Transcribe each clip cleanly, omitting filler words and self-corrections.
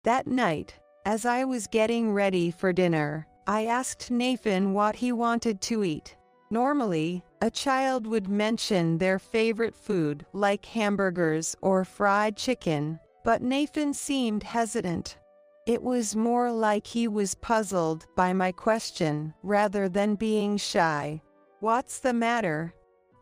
That night, as I was getting ready for dinner, I asked Nathan what he wanted to eat. Normally, a child would mention their favorite food like hamburgers or fried chicken, but Nathan seemed hesitant. It was more like he was puzzled by my question rather than being shy. "What's the matter?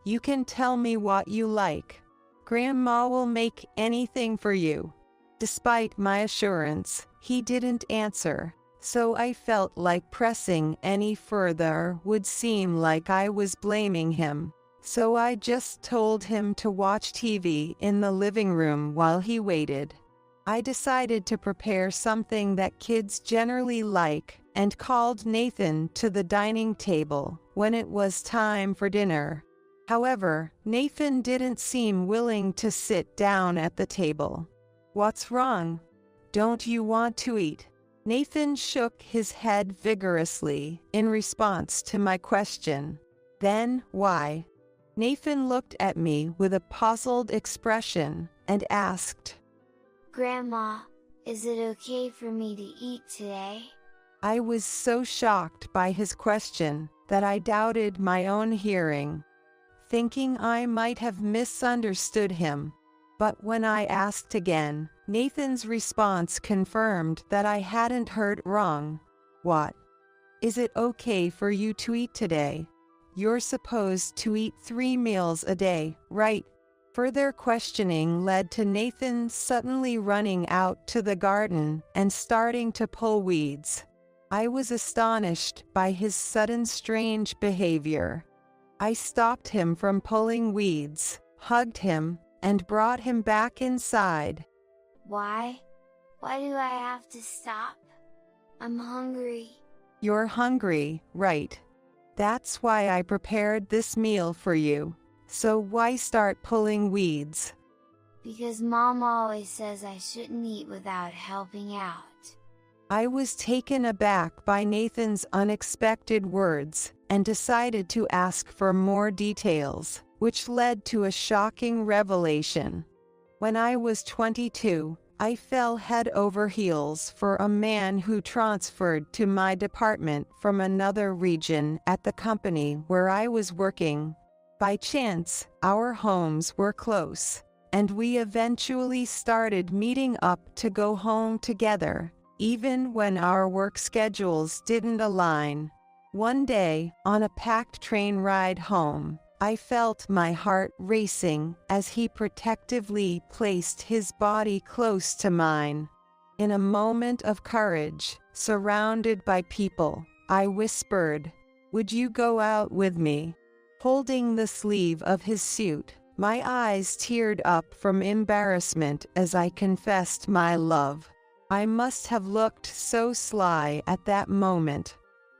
You can tell me what you like. Grandma will make anything for you." Despite my assurance, he didn't answer, so I felt like pressing any further would seem like I was blaming him. So I just told him to watch TV in the living room while he waited. I decided to prepare something that kids generally like and called Nathan to the dining table when it was time for dinner. However, Nathan didn't seem willing to sit down at the table. "What's wrong? Don't you want to eat?" Nathan shook his head vigorously in response to my question. "Then why?" Nathan looked at me with a puzzled expression and asked, "Grandma, is it okay for me to eat today?" I was so shocked by his question that I doubted my own hearing, thinking I might have misunderstood him. But when I asked again, Nathan's response confirmed that I hadn't heard wrong. "What? Is it okay for you to eat today? You're supposed to eat 3 meals a day, right?" Further questioning led to Nathan suddenly running out to the garden and starting to pull weeds. I was astonished by his sudden strange behavior. I stopped him from pulling weeds, hugged him, and brought him back inside. "Why? Why do I have to stop? I'm hungry." "You're hungry, right? That's why I prepared this meal for you. So why start pulling weeds?" "Because Mom always says I shouldn't eat without helping out." I was taken aback by Nathan's unexpected words and decided to ask for more details, which led to a shocking revelation. When I was 22, I fell head over heels for a man who transferred to my department from another region at the company where I was working. By chance, our homes were close, and we eventually started meeting up to go home together, even when our work schedules didn't align. One day, on a packed train ride home, I felt my heart racing as he protectively placed his body close to mine. In a moment of courage, surrounded by people, I whispered, "Would you go out with me?" Holding the sleeve of his suit, my eyes teared up from embarrassment as I confessed my love. I must have looked so sly at that moment.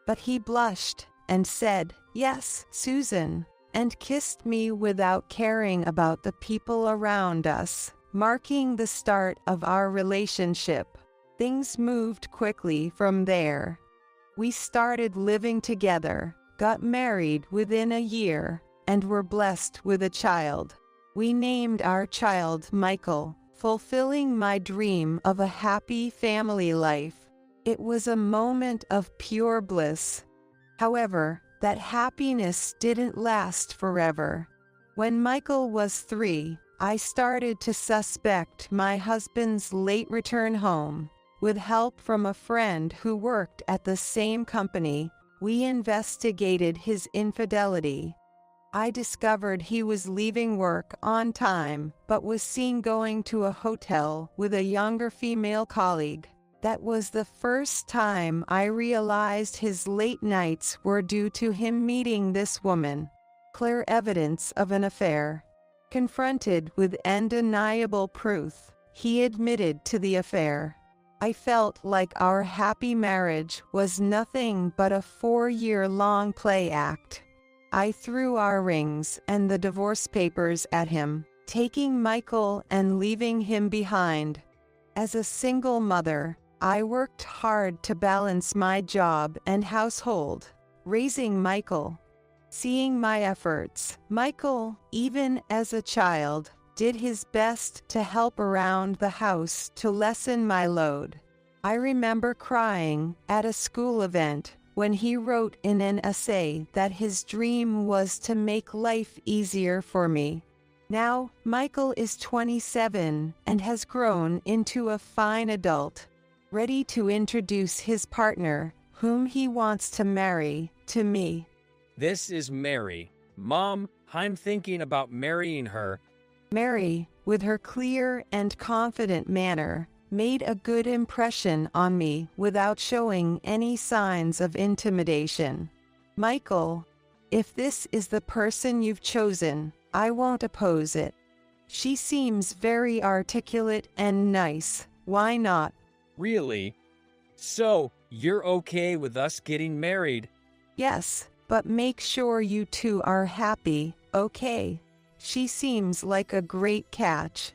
But he blushed and said, "Yes, Susan," and kissed me without caring about the people around us, marking the start of our relationship. Things moved quickly from there. We started living together, got married within a year, and were blessed with a child. We named our child Michael, fulfilling my dream of a happy family life. It was a moment of pure bliss. However, that happiness didn't last forever. When Michael was 3, I started to suspect my husband's late return home. With help from a friend who worked at the same company, we investigated his infidelity. I discovered he was leaving work on time, but was seen going to a hotel with a younger female colleague. That was the first time I realized his late nights were due to him meeting this woman. Clear evidence of an affair. Confronted with undeniable proof, he admitted to the affair. I felt like our happy marriage was nothing but a 4-year-long play act. I threw our rings and the divorce papers at him, taking Michael and leaving him behind. As a single mother, I worked hard to balance my job and household, raising Michael. Seeing my efforts, Michael, even as a child, did his best to help around the house to lessen my load. I remember crying at a school event when he wrote in an essay that his dream was to make life easier for me. Now, Michael is 27 and has grown into a fine adult, ready to introduce his partner, whom he wants to marry, to me. This is Mary. Mom, I'm thinking about marrying her. Mary, with her clear and confident manner, made a good impression on me without showing any signs of intimidation. Michael, if this is the person you've chosen, I won't oppose it. She seems very articulate and nice. Why not? Really? So, you're okay with us getting married? Yes, but make sure you two are happy, okay? She seems like a great catch.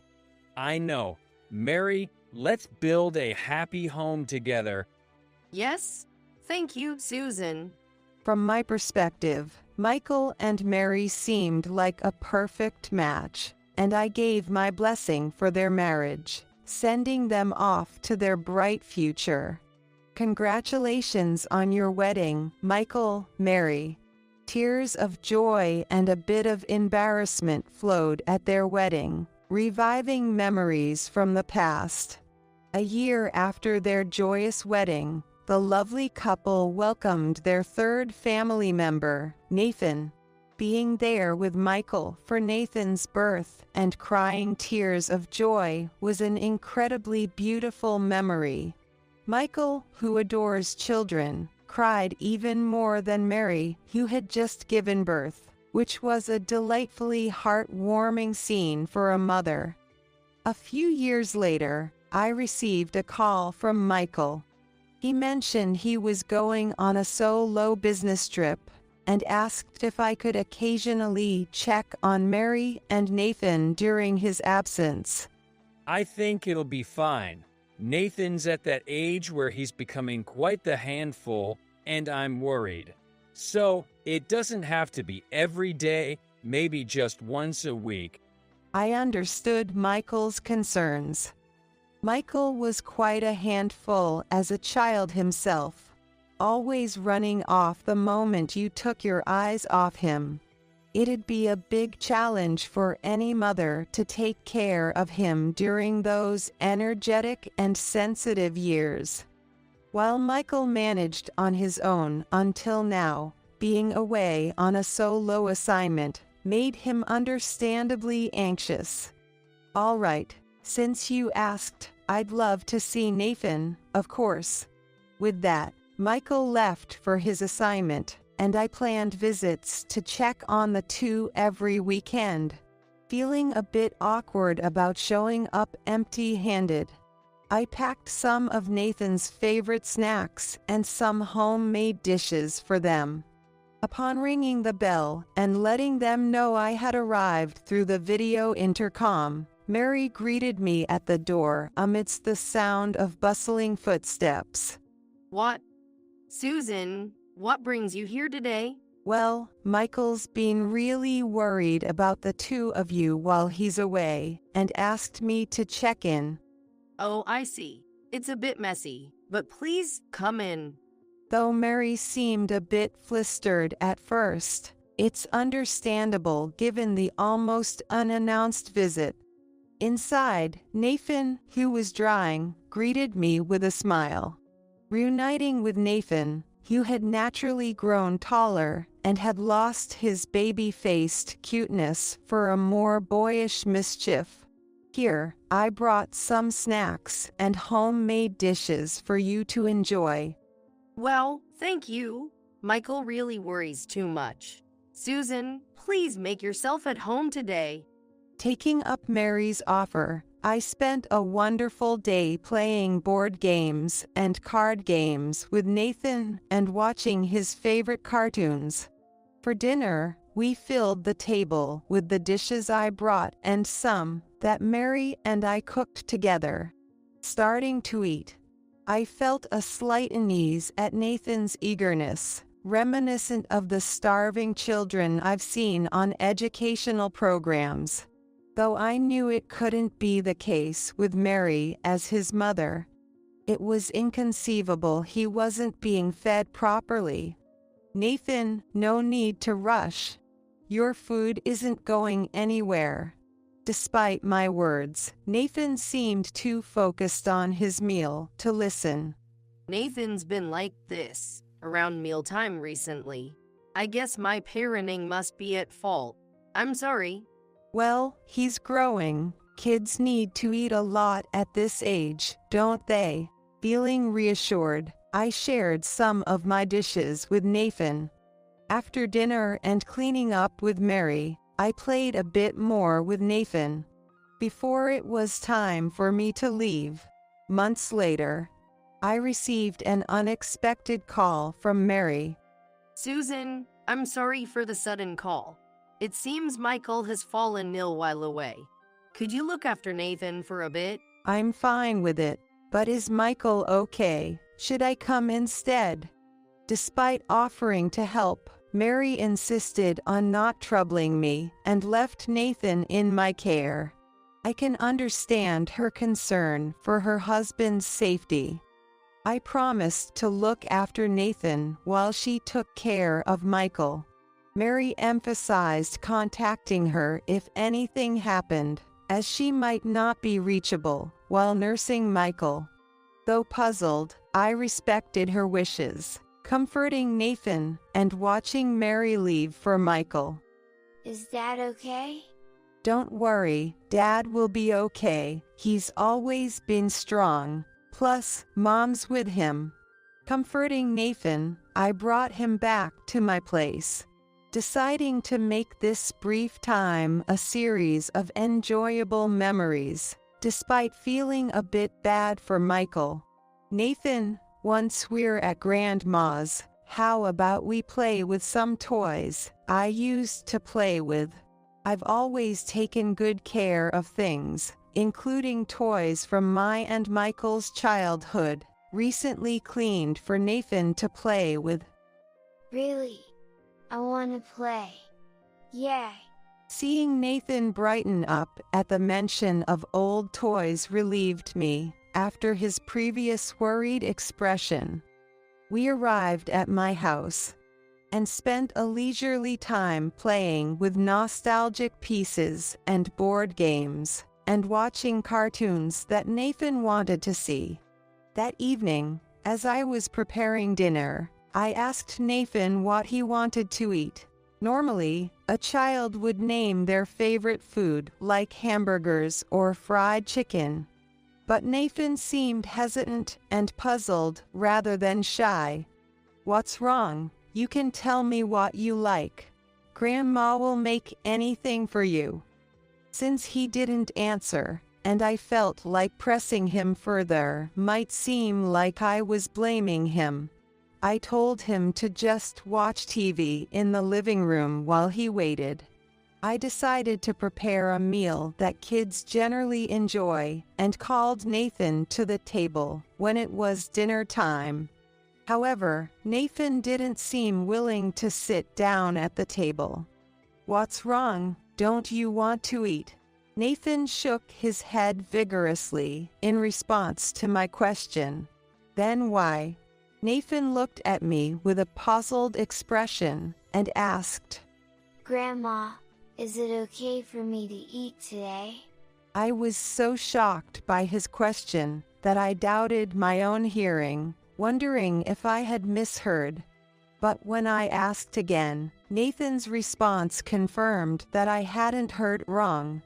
I know. Mary, let's build a happy home together. Yes, thank you, Susan. From my perspective, Michael and Mary seemed like a perfect match, and I gave my blessing for their marriage, sending them off to their bright future. Congratulations on your wedding, Michael, Mary. Tears of joy and a bit of embarrassment flowed at their wedding, reviving memories from the past. A year after their joyous wedding, the lovely couple welcomed their third family member, Nathan. Being there with Michael for Nathan's birth and crying tears of joy was an incredibly beautiful memory. Michael, who adores children, cried even more than Mary, who had just given birth, which was a delightfully heartwarming scene for a mother. A few years later, I received a call from Michael. He mentioned he was going on a solo business trip and asked if I could occasionally check on Mary and Nathan during his absence. I think it'll be fine. Nathan's at that age where he's becoming quite the handful, and I'm worried. So, it doesn't have to be every day, maybe just once a week. I understood Michael's concerns. Michael was quite a handful as a child himself, always running off the moment you took your eyes off him. It'd be a big challenge for any mother to take care of him during those energetic and sensitive years. While Michael managed on his own until now, being away on a solo assignment made him understandably anxious. All right, since you asked, I'd love to see Nathan, of course. With that, Michael left for his assignment, and I planned visits to check on the two every weekend. Feeling a bit awkward about showing up empty-handed, I packed some of Nathan's favorite snacks and some homemade dishes for them. Upon ringing the bell and letting them know I had arrived through the video intercom, Mary greeted me at the door amidst the sound of bustling footsteps. What? Susan, what brings you here today? Well, Michael's been really worried about the two of you while he's away and asked me to check in. Oh, I see. It's a bit messy, but please come in. Though Mary seemed a bit flustered at first, it's understandable given the almost unannounced visit. Inside, Nathan, who was drying, greeted me with a smile. Reuniting with Nathan, who had naturally grown taller and had lost his baby-faced cuteness for a more boyish mischief. Here, I brought some snacks and homemade dishes for you to enjoy. Well, thank you. Michael really worries too much. Susan, please make yourself at home today. Taking up Mary's offer, I spent a wonderful day playing board games and card games with Nathan and watching his favorite cartoons. For dinner, we filled the table with the dishes I brought and some that Mary and I cooked together. Starting to eat, I felt a slight unease at Nathan's eagerness, reminiscent of the starving children I've seen on educational programs. Though I knew it couldn't be the case with Mary as his mother. It was inconceivable he wasn't being fed properly. Nathan, no need to rush. Your food isn't going anywhere. Despite my words, Nathan seemed too focused on his meal to listen. Nathan's been like this around mealtime recently. I guess my parenting must be at fault. I'm sorry. Well, he's growing. Kids need to eat a lot at this age, don't they? Feeling reassured, I shared some of my dishes with Nathan. After dinner and cleaning up with Mary, I played a bit more with Nathan. Before it was time for me to leave, months later, I received an unexpected call from Mary. Susan, I'm sorry for the sudden call. It seems Michael has fallen ill while away. Could you look after Nathan for a bit? I'm fine with it, but is Michael okay? Should I come instead? Despite offering to help, Mary insisted on not troubling me and left Nathan in my care. I can understand her concern for her husband's safety. I promised to look after Nathan while she took care of Michael. Mary emphasized contacting her if anything happened, as she might not be reachable while nursing Michael. Though puzzled, I respected her wishes, comforting Nathan and watching Mary leave for Michael. Is Dad okay? Don't worry, Dad will be okay. He's always been strong. Plus, Mom's with him. Comforting Nathan, I brought him back to my place, deciding to make this brief time a series of enjoyable memories, despite feeling a bit bad for Michael. Nathan, once we're at Grandma's, how about we play with some toys I used to play with? I've always taken good care of things, including toys from my and Michael's childhood, recently cleaned for Nathan to play with. Really? I want to play. Yay! Seeing Nathan brighten up at the mention of old toys relieved me, after his previous worried expression. We arrived at my house and spent a leisurely time playing with nostalgic pieces and board games, and watching cartoons that Nathan wanted to see. That evening, as I was preparing dinner, I asked Nathan what he wanted to eat. Normally, a child would name their favorite food like hamburgers or fried chicken. But Nathan seemed hesitant and puzzled rather than shy. What's wrong? You can tell me what you like. Grandma will make anything for you. Since he didn't answer, and I felt like pressing him further might seem like I was blaming him, I told him to just watch TV in the living room while he waited. I decided to prepare a meal that kids generally enjoy and called Nathan to the table when it was dinner time. However, Nathan didn't seem willing to sit down at the table. What's wrong? Don't you want to eat? Nathan shook his head vigorously in response to my question. Then why? Nathan looked at me with a puzzled expression and asked, Grandma, is it okay for me to eat today? I was so shocked by his question that I doubted my own hearing, wondering if I had misheard. But when I asked again, Nathan's response confirmed that I hadn't heard wrong.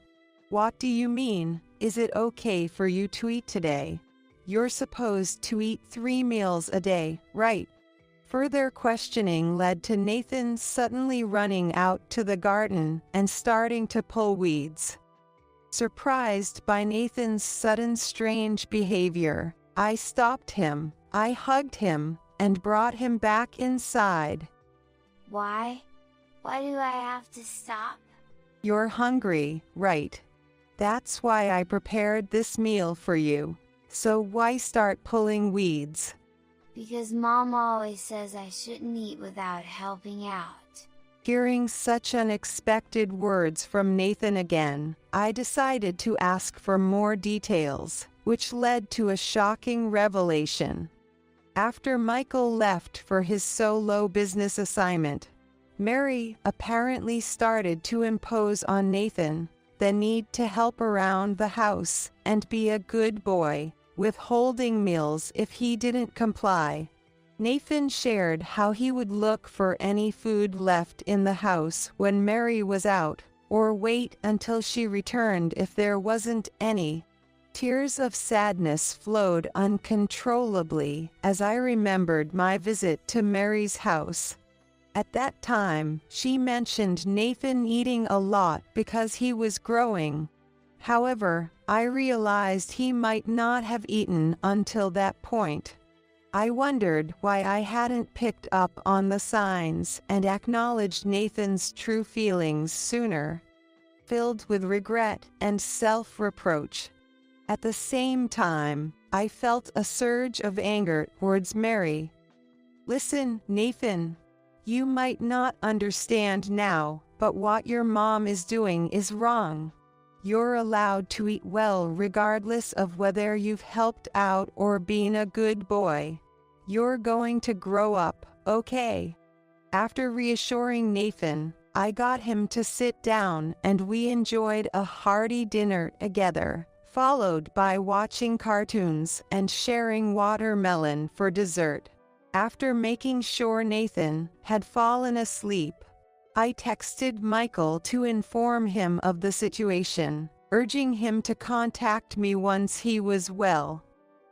What do you mean? Is it okay for you to eat today? You're supposed to eat 3 meals a day, right? Further questioning led to Nathan suddenly running out to the garden and starting to pull weeds. Surprised by Nathan's sudden strange behavior, I stopped him. I hugged him and brought him back inside. Why? Why do I have to stop? You're hungry, right? That's why I prepared this meal for you. So why start pulling weeds? Because Mom always says I shouldn't eat without helping out. Hearing such unexpected words from Nathan again, I decided to ask for more details, which led to a shocking revelation. After Michael left for his solo business assignment, Mary apparently started to impose on Nathan the need to help around the house and be a good boy, withholding meals if he didn't comply. Nathan shared how he would look for any food left in the house when Mary was out, or wait until she returned if there wasn't any. Tears of sadness flowed uncontrollably as I remembered my visit to Mary's house. At that time, she mentioned Nathan eating a lot because he was growing. However, I realized he might not have eaten until that point. I wondered why I hadn't picked up on the signs and acknowledged Nathan's true feelings sooner. Filled with regret and self-reproach. At the same time, I felt a surge of anger towards Mary. Listen, Nathan. You might not understand now, but what your mom is doing is wrong. You're allowed to eat well regardless of whether you've helped out or been a good boy. You're going to grow up, okay? After reassuring Nathan, I got him to sit down and we enjoyed a hearty dinner together, followed by watching cartoons and sharing watermelon for dessert. After making sure Nathan had fallen asleep, I texted Michael to inform him of the situation, urging him to contact me once he was well.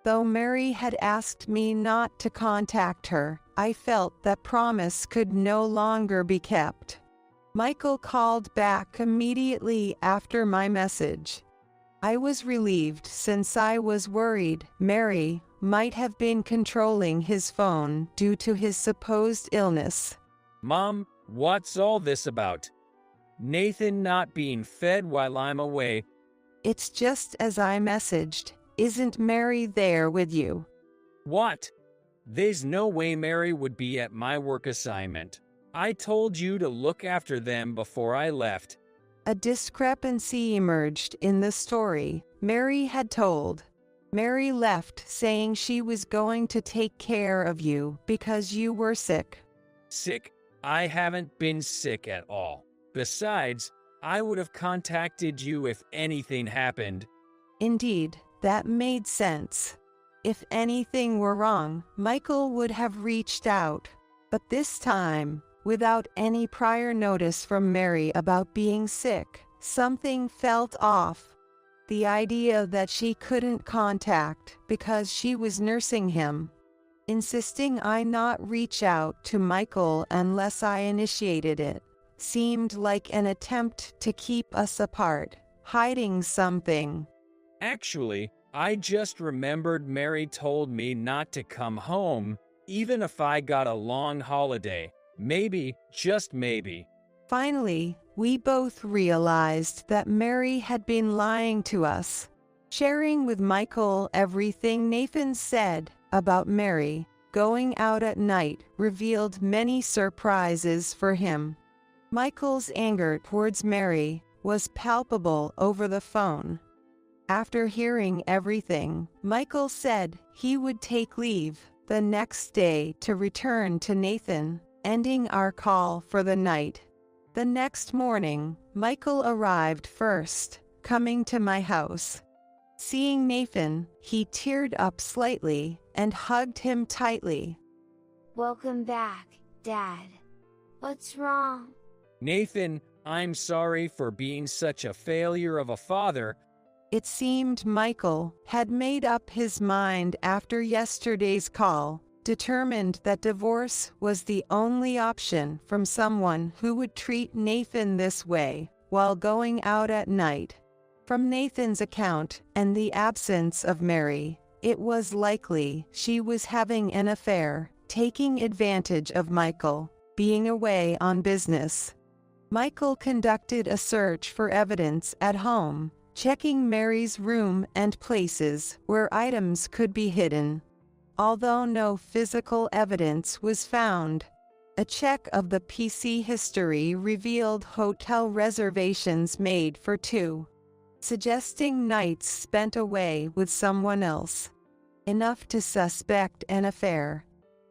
Though Mary had asked me not to contact her, I felt that promise could no longer be kept. Michael called back immediately after my message. I was relieved since I was worried Mary might have been controlling his phone due to his supposed illness. Mom, what's all this about? Nathan not being fed while I'm away. It's just as I messaged. Isn't Mary there with you? What? There's no way Mary would be at my work assignment. I told you to look after them before I left. A discrepancy emerged in the story Mary had told. Mary left saying she was going to take care of you because you were sick. Sick? I haven't been sick at all. Besides, I would have contacted you if anything happened. Indeed, that made sense. If anything were wrong, Michael would have reached out. But this time, without any prior notice from Mary about being sick, something felt off. The idea that she couldn't contact because she was nursing him, insisting I not reach out to Michael unless I initiated it, seemed like an attempt to keep us apart, hiding something. Actually, I just remembered Mary told me not to come home, even if I got a long holiday. Maybe, just maybe. Finally, we both realized that Mary had been lying to us. Sharing with Michael everything Nathan said about Mary going out at night revealed many surprises for him. Michael's anger towards Mary was palpable over the phone. After hearing everything, Michael said he would take leave the next day to return to Nathan, ending our call for the night. The next morning, Michael arrived first, coming to my house. Seeing Nathan, he teared up slightly and hugged him tightly. Welcome back, Dad. What's wrong? Nathan, I'm sorry for being such a failure of a father. It seemed Michael had made up his mind after yesterday's call, determined that divorce was the only option from someone who would treat Nathan this way while going out at night. From Nathan's account and the absence of Mary, it was likely she was having an affair, taking advantage of Michael being away on business. Michael conducted a search for evidence at home, checking Mary's room and places where items could be hidden. Although no physical evidence was found, a check of the PC history revealed hotel reservations made for 2 suggesting nights spent away with someone else, enough to suspect an affair.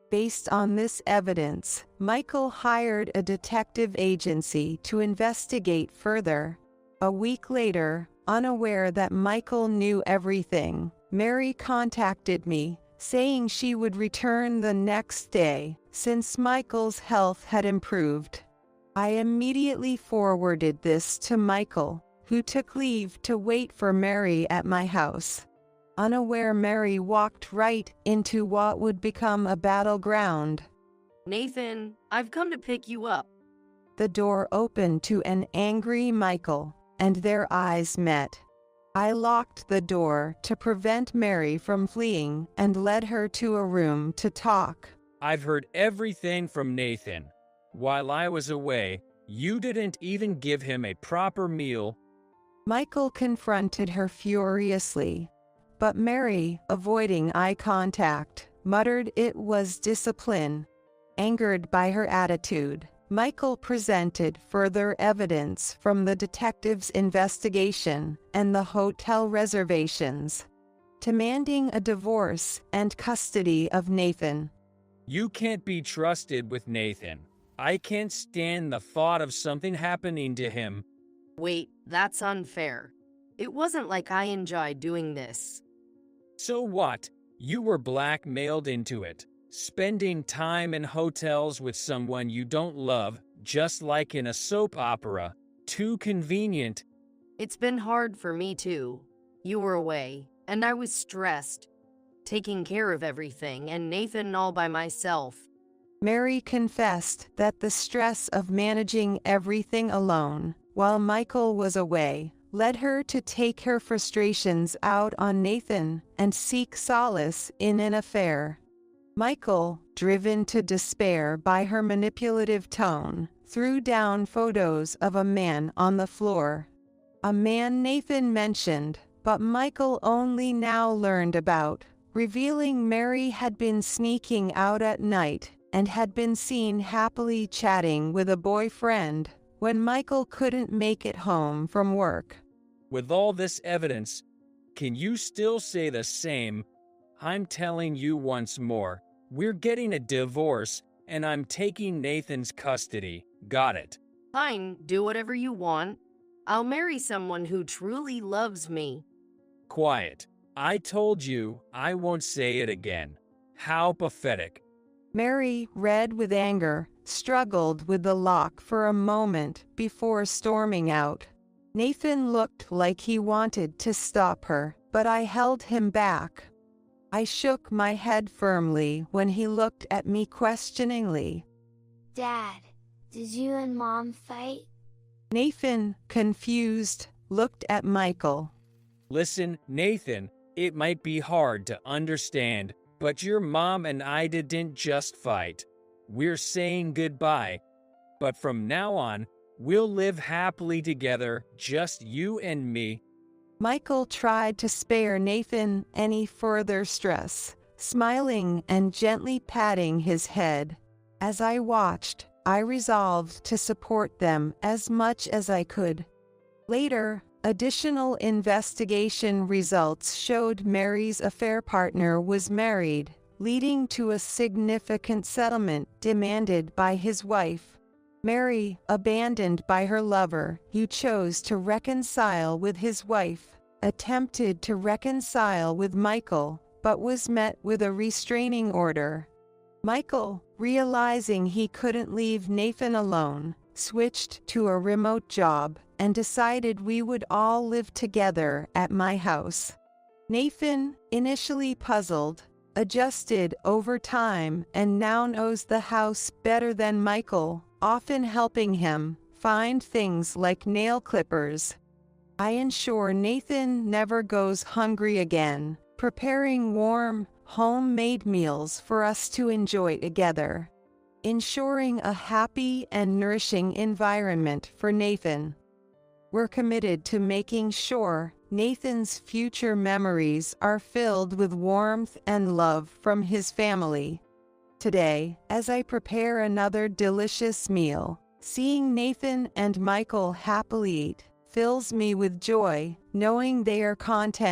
Based on this evidence, Michael hired a detective agency to investigate further. A week later, unaware that Michael knew everything, Mary contacted me, saying she would return the next day, since Michael's health had improved. I immediately forwarded this to Michael, who took leave to wait for Mary at my house. Unaware, Mary walked right into what would become a battleground. Nathan, I've come to pick you up. The door opened to an angry Michael, and their eyes met. I locked the door to prevent Mary from fleeing and led her to a room to talk. I've heard everything from Nathan. While I was away, you didn't even give him a proper meal. Michael confronted her furiously, but Mary, avoiding eye contact, muttered it was discipline. Angered by her attitude, Michael presented further evidence from the detective's investigation and the hotel reservations, demanding a divorce and custody of Nathan. You can't be trusted with Nathan. I can't stand the thought of something happening to him. Wait, that's unfair. It wasn't like I enjoyed doing this. So what? You were blackmailed into it. Spending time in hotels with someone you don't love, just like in a soap opera. Too convenient. It's been hard for me too. You were away, and I was stressed, taking care of everything and Nathan all by myself. Mary confessed that the stress of managing everything alone, while Michael was away, led her to take her frustrations out on Nathan and seek solace in an affair. Michael, driven to despair by her manipulative tone, threw down photos of a man on the floor. A man Nathan mentioned, but Michael only now learned about, revealing Mary had been sneaking out at night and had been seen happily chatting with a boyfriend when Michael couldn't make it home from work. With all this evidence, can you still say the same? I'm telling you once more, we're getting a divorce, and I'm taking Nathan's custody. Got it? Fine, do whatever you want. I'll marry someone who truly loves me. Quiet. I told you I won't say it again. How pathetic. Mary, red with anger, struggled with the lock for a moment before storming out. Nathan looked like he wanted to stop her, but I held him back. I shook my head firmly when he looked at me questioningly. Dad, did you and Mom fight? Nathan, confused, looked at Michael. Listen, Nathan, it might be hard to understand, but your mom and I didn't just fight. We're saying goodbye. But from now on, we'll live happily together, just you and me. Michael tried to spare Nathan any further stress, smiling and gently patting his head. As I watched, I resolved to support them as much as I could. Later, additional investigation results showed Mary's affair partner was married, leading to a significant settlement demanded by his wife. Mary, abandoned by her lover, who chose to reconcile with his wife, attempted to reconcile with Michael, but was met with a restraining order. Michael, realizing he couldn't leave Nathan alone, switched to a remote job and decided we would all live together at my house. Nathan, initially puzzled, adjusted over time and now knows the house better than Michael, often helping him find things like nail clippers. I ensure Nathan never goes hungry again, preparing warm, homemade meals for us to enjoy together, ensuring a happy and nourishing environment for Nathan. We're committed to making sure Nathan's future memories are filled with warmth and love from his family. Today, as I prepare another delicious meal, seeing Nathan and Michael happily eat fills me with joy, knowing they are content